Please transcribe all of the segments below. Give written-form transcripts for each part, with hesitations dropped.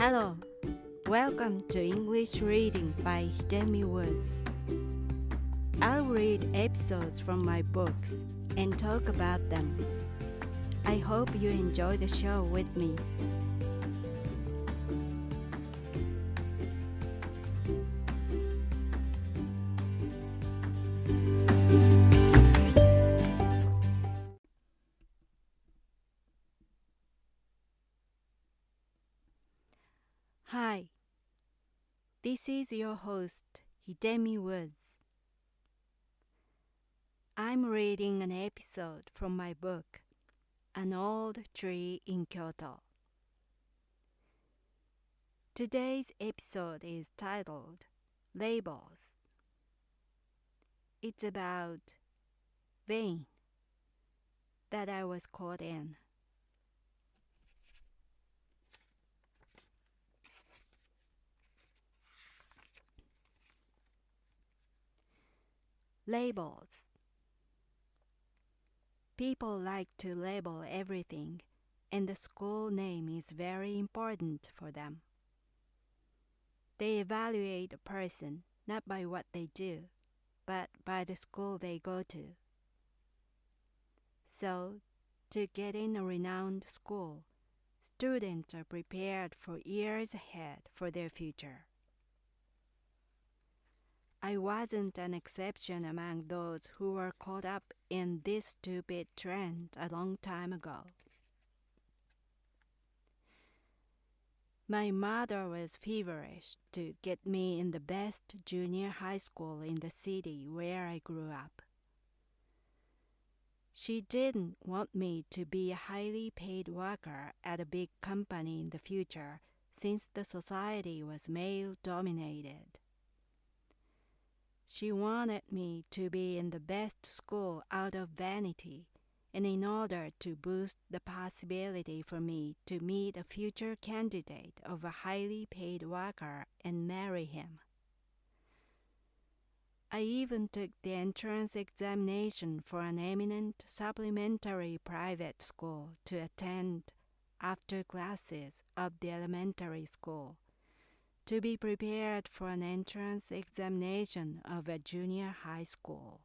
Hello, welcome to English Reading by Hidemi Woods. I'll read episodes from my books and talk about them. I hope you enjoy the show with me. Hi, this is your host, Hidemi Woods. I'm reading an episode from my book, An Old Tree in Kyoto. Today's episode is titled Labels. It's about vein that I was caught in. Labels. People like to label everything, and the school name is very important for them. They evaluate a person not by what they do, but by the school they go to. So, to get in a renowned school, students are prepared for years ahead for their future. I wasn't an exception among those who were caught up in this stupid trend a long time ago. My mother was feverish to get me in the best junior high school in the city where I grew up. She didn't want me to be a highly paid worker at a big company in the future since the society was male-dominated. She wanted me to be in the best school out of vanity, and in order to boost the possibility for me to meet a future candidate of a highly paid worker and marry him. I even took the entrance examination for an eminent supplementary private school to attend after classes of the elementary school, to be prepared for an entrance examination of a junior high school.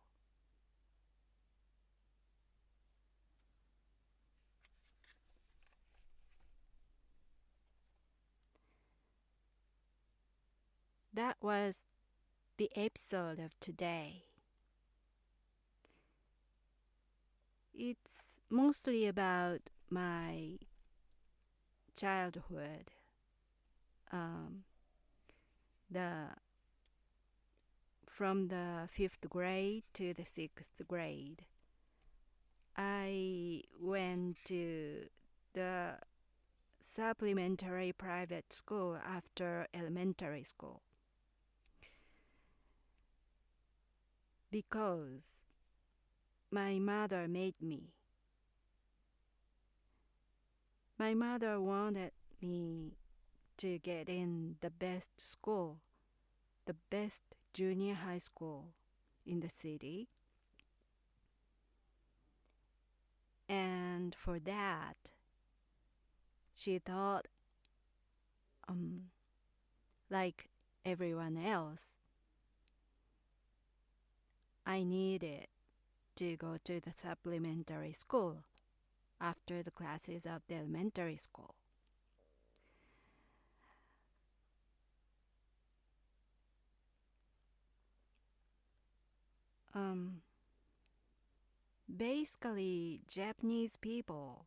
That was the episode of today. It's mostly about my childhood. From the 5th grade to the 6th grade, I went to the supplementary private school after elementary school because my mother made me. My mother wanted me to get in the best school, the best junior high school in the city. And for that, she thought, like everyone else, I needed to go to the supplementary school after the classes of the elementary school. Basically, Japanese people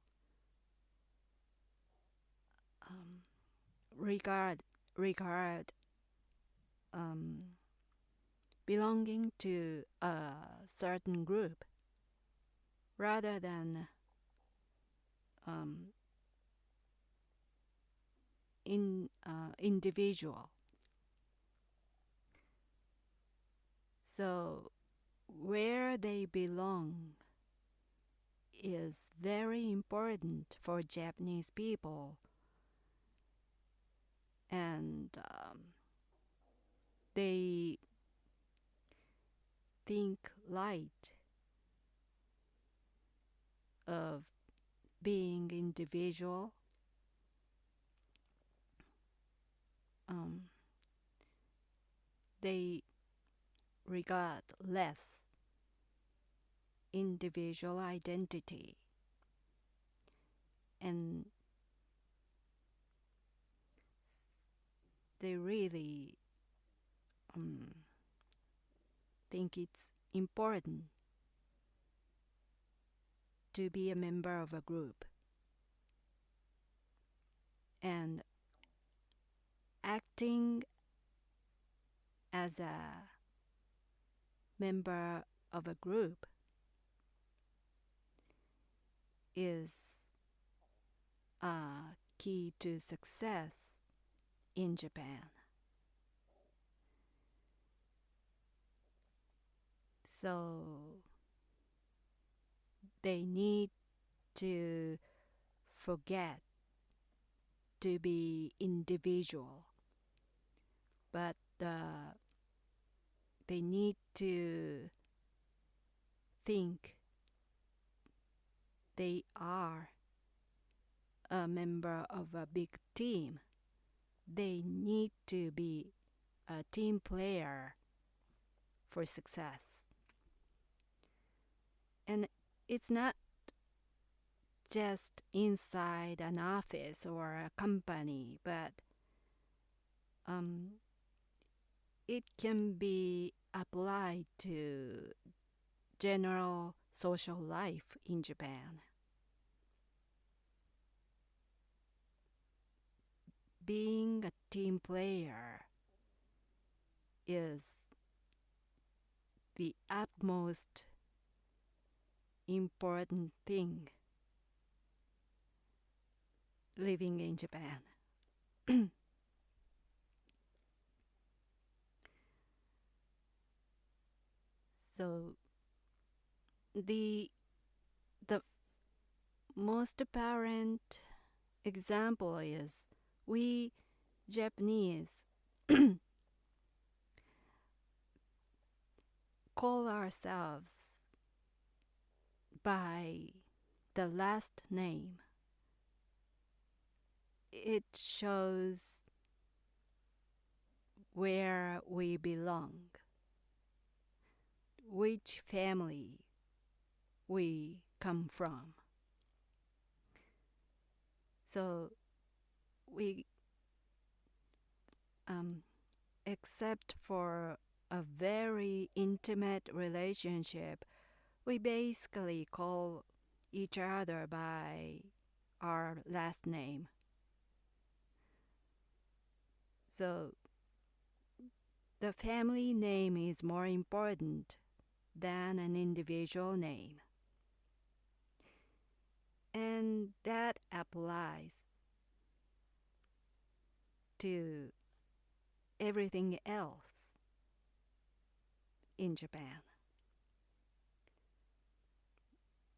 regard belonging to a certain group rather than individual. So where they belong is very important for Japanese people, and they think light of being individual they regard less individual identity, and they really think it's important to be a member of a group, and acting as a member of a group is a key to success in Japan. So they need to forget to be individual, but they need to think they are a member of a big team. They need to be a team player for success. And it's not just inside an office or a company, but it can be applied to general social life in Japan. Being a team player is the utmost important thing living in Japan. So the most apparent example is we Japanese call ourselves by the last name. It shows where we belong, which family we come from. So we, except for a very intimate relationship, we basically call each other by our last name. So the family name is more important than an individual name. And that applies to everything else in Japan.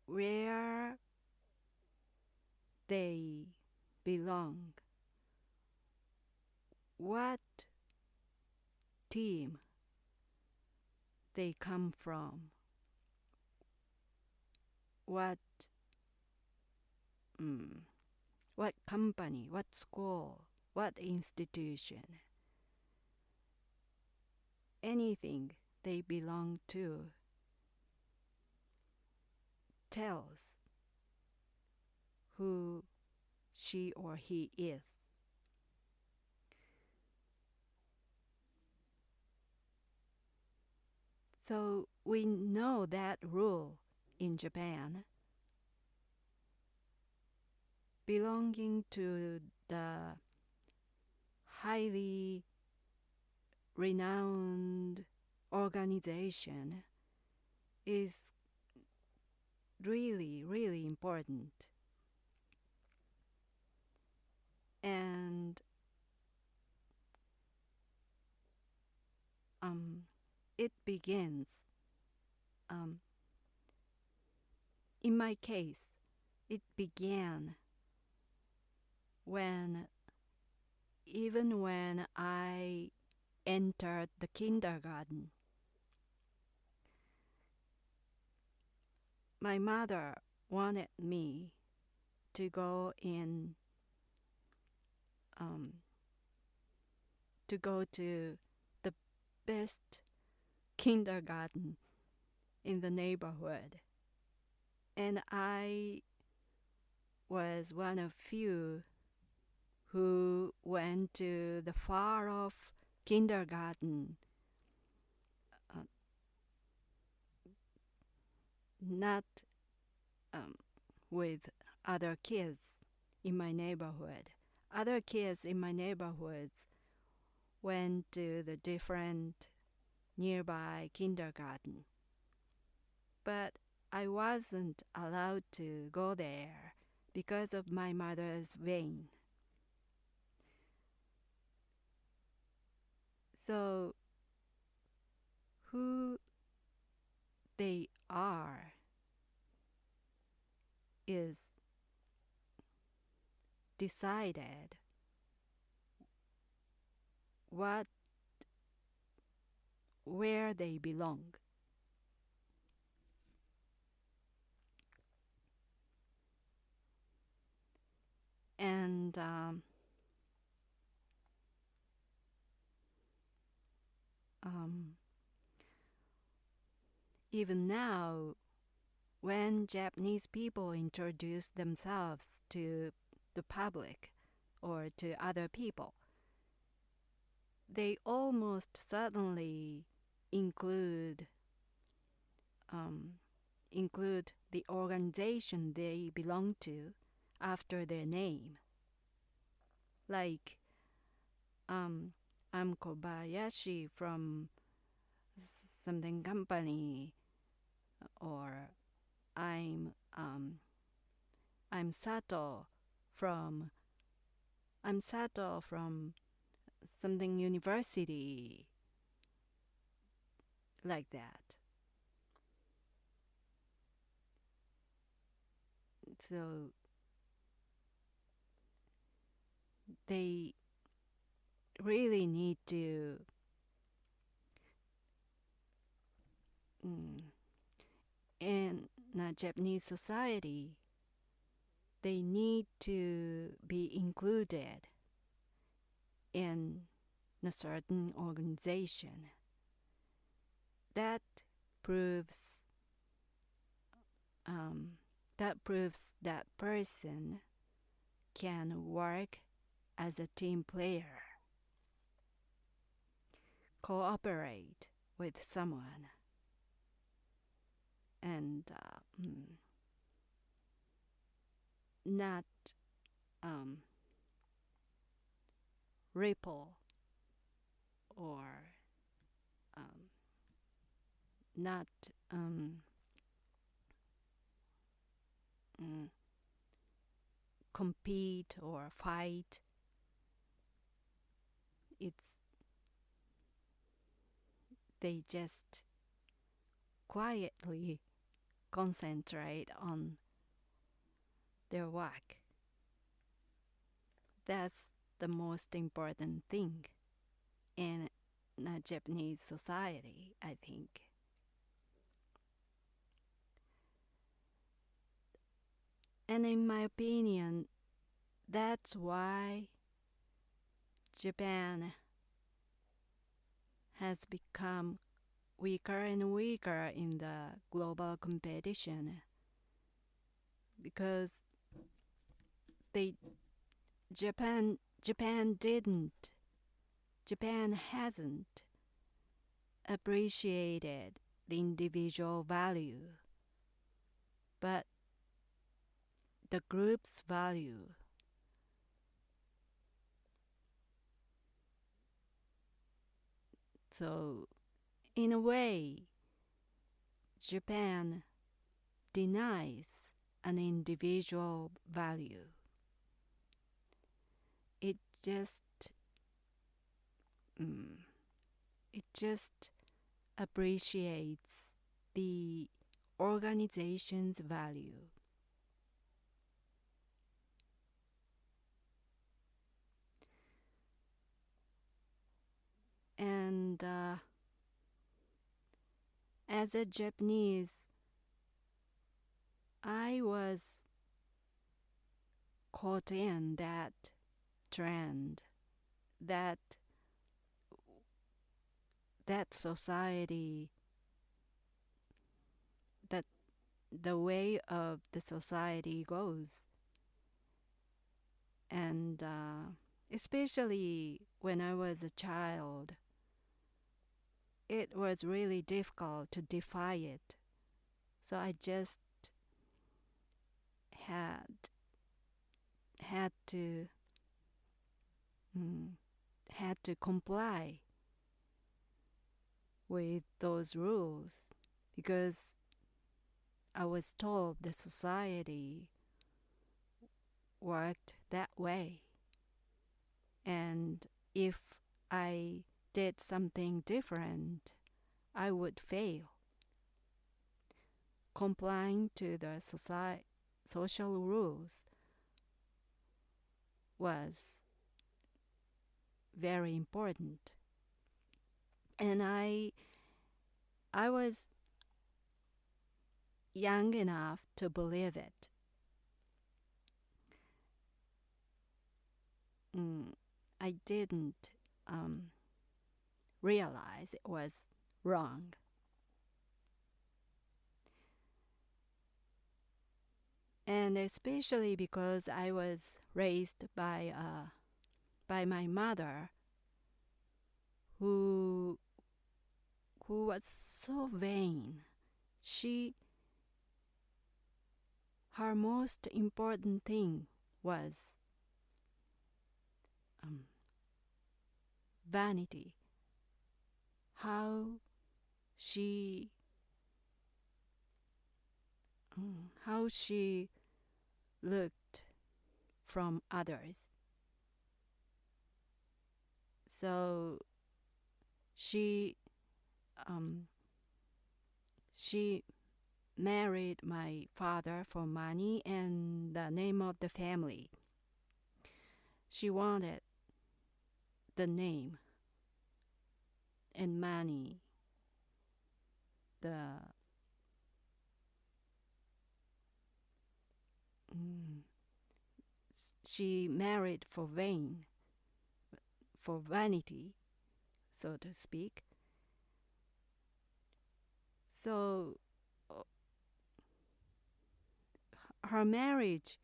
Where they belong, what team they come from, what company, what school, what institution, anything they belong to tells who she or he is. So we know that rule in Japan. Belonging to the highly renowned organization is really, really important. And it begins, in my case, it began even when I entered the kindergarten. My mother wanted me to go in to go to the best kindergarten in the neighborhood. And I was one of few who went to the far-off kindergarten, not with other kids in my neighborhood. Other kids in my neighborhoods went to the different nearby kindergarten. But I wasn't allowed to go there because of my mother's vein. So, who they are is decided where they belong. And even now, when Japanese people introduce themselves to the public or to other people, they almost certainly include the organization they belong to after their name. Like, I'm Kobayashi from something company, or I'm Sato from something university, like that. So they really need to in a Japanese society, they need to be included in a certain organization. That proves that person can work as a team player, cooperate with someone, and not ripple or not compete or fight. They just quietly concentrate on their work. That's the most important thing in a Japanese society, I think. And in my opinion, that's why Japan has become weaker and weaker in the global competition, because Japan hasn't appreciated the individual value, but the group's value. So, in a way, Japan denies an individual value. It just appreciates the organization's value. And as a Japanese, I was caught in that trend, that that society, that the way of the society goes. And especially when I was a child, it was really difficult to defy it. So I just had to had to comply with those rules because I was told the society worked that way. And if I did something different, I would fail. Complying to the social rules was very important. And I was young enough to believe it. I didn't realize it was wrong. And especially because I was raised by my mother, who was so vain. Her most important thing was vanity. How she looked from others. So she married my father for money and the name of the family. She wanted the name and money. She married for vanity, so to speak. So her marriage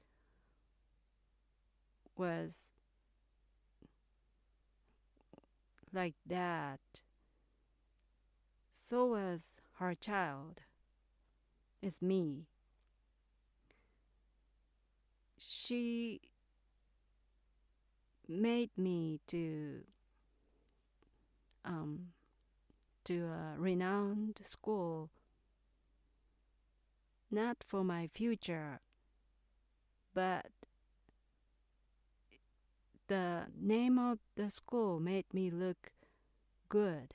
was like that. So was her child. It's me. She made me to a renowned school, not for my future, but the name of the school made me look good,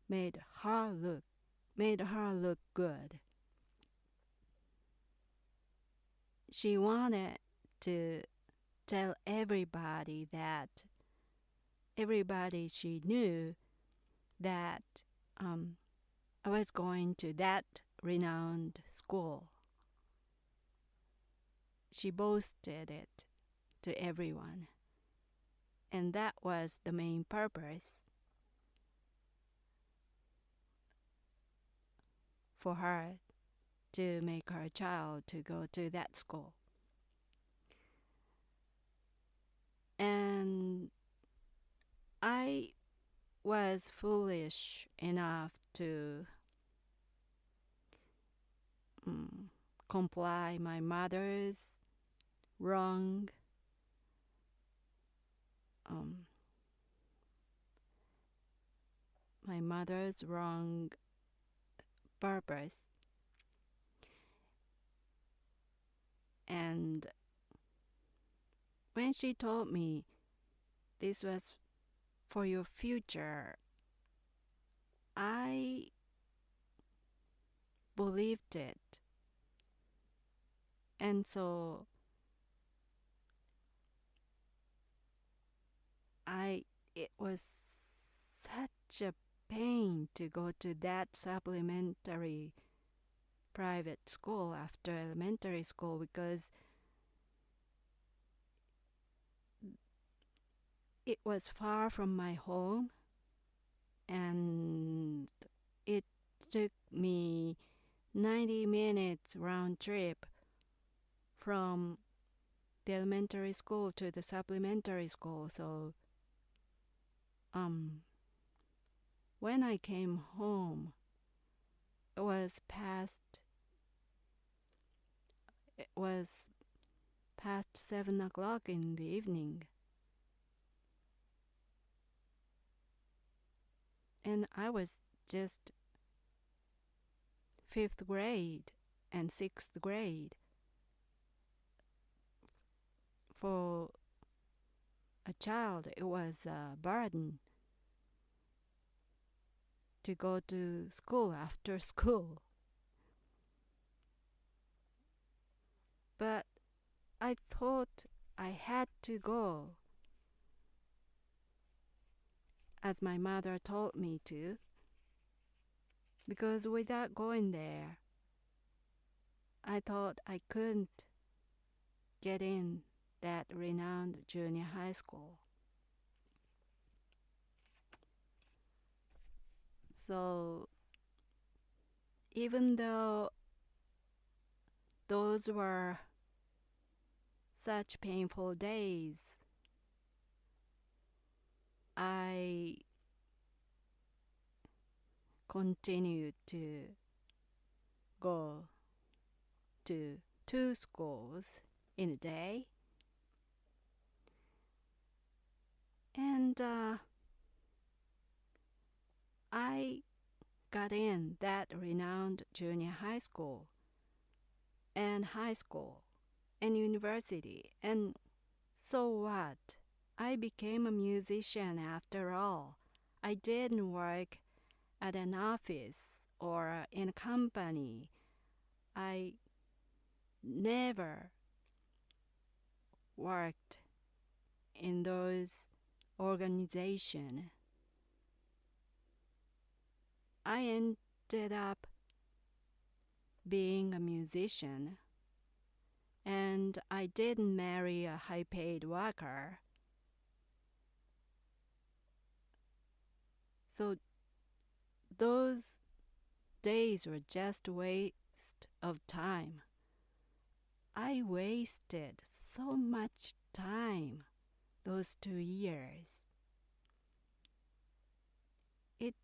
made her look good. She wanted to tell everybody she knew that I was going to that renowned school. She boasted it to everyone. And that was the main purpose for her to make her child to go to that school. And I was foolish enough to comply my mother's wrong purpose. And when she told me this was for your future, I believed it. And so it was such a pain to go to that supplementary private school after elementary school, because it was far from my home, and it took me 90 minutes round trip from the elementary school to the supplementary school. So when I came home, it was past 7 o'clock in the evening. And I was just 5th grade and 6th grade. For a child, it was a burden to go to school after school. But I thought I had to go, as my mother told me to, because without going there, I thought I couldn't get in that renowned junior high school. So even though those were such painful days, I continued to go to 2 schools in a day. And I got in that renowned junior high school and high school and university. And so what? I became a musician after all. I didn't work at an office or in a company. I never worked in those organizations. I ended up being a musician, and I didn't marry a high-paid worker. So those days were just a waste of time. I wasted so much time those 2 years. It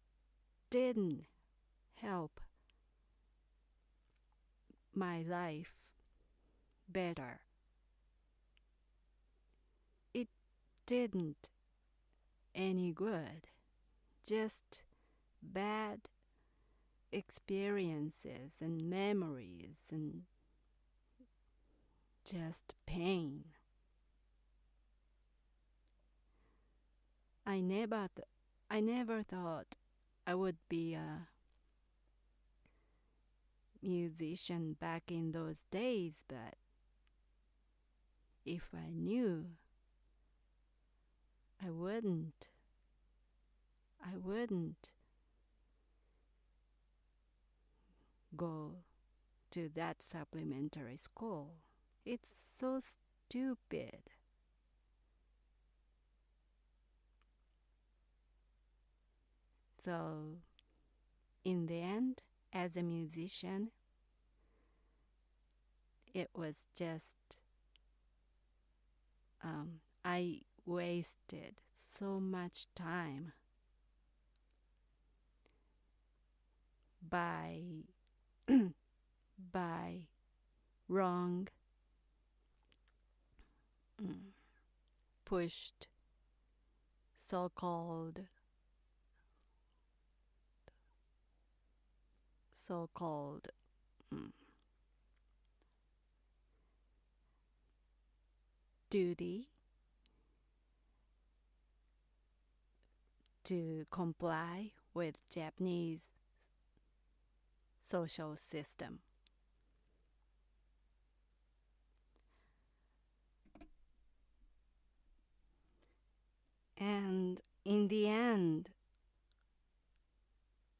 didn't help my life better. It didn't any good. Just bad experiences and memories and just pain. I never thought I would be a musician back in those days, but if I knew, I wouldn't go to that supplementary school. It's so stupid. So, in the end, as a musician, it was just, I wasted so much time by wrong pushed so-called duty to comply with Japanese social system. And in the end,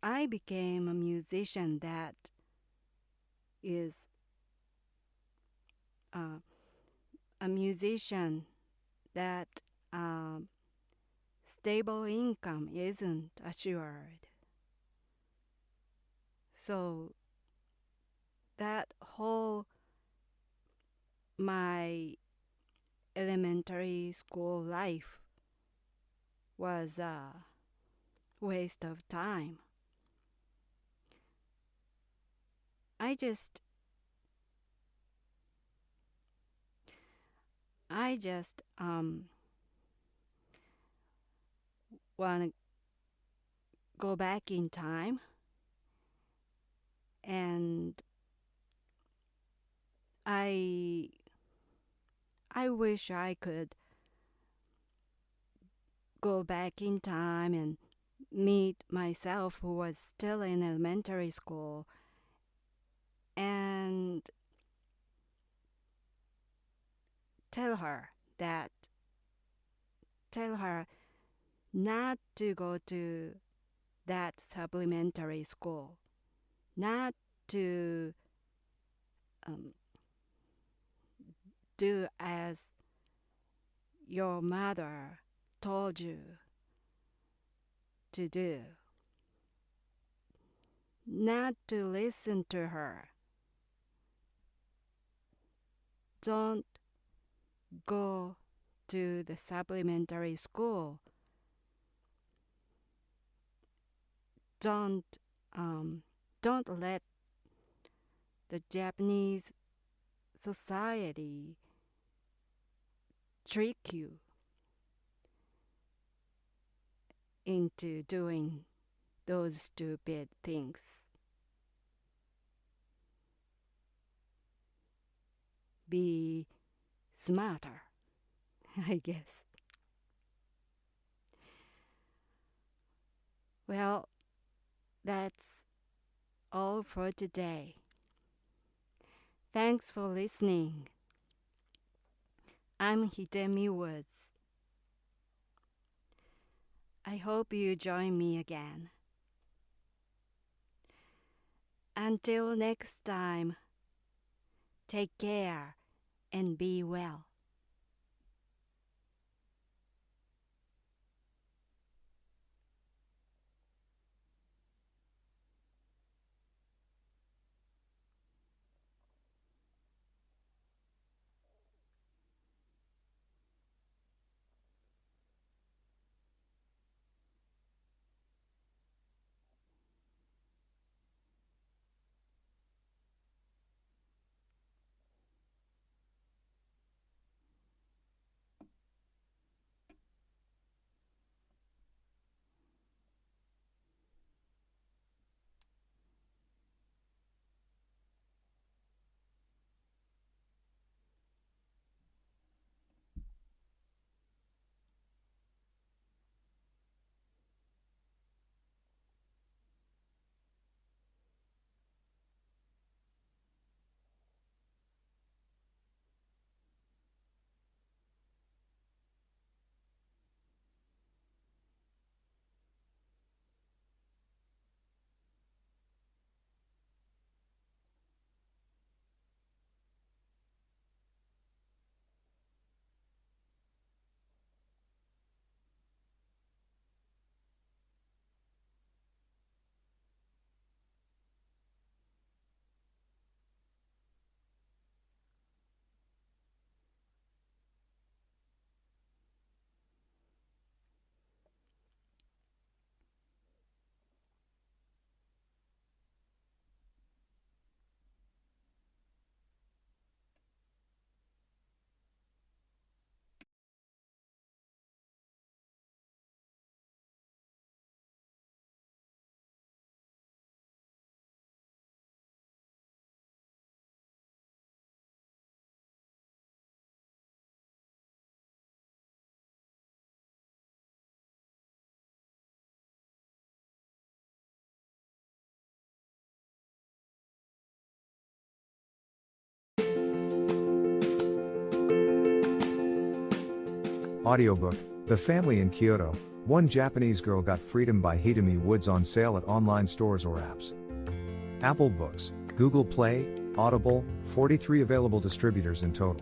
I became a musician that is a musician that stable income isn't assured. So that whole my elementary school life was a waste of time. I just want to go back in time, and I wish I could go back in time and meet myself who was still in elementary school and tell her not to go to that supplementary school, not to do as your mother told you to do, not to listen to her. Don't go to the supplementary school. Don't let the Japanese society trick you into doing those stupid things. Be smarter, I guess. Well, that's all for today. Thanks for listening. I'm Hidemi Woods. I hope you join me again. Until next time, take care and be well. Audiobook, The Family in Kyoto, One Japanese Girl Got Freedom by Hidemi Woods on sale at online stores or apps. Apple Books, Google Play, Audible, 43 available distributors in total.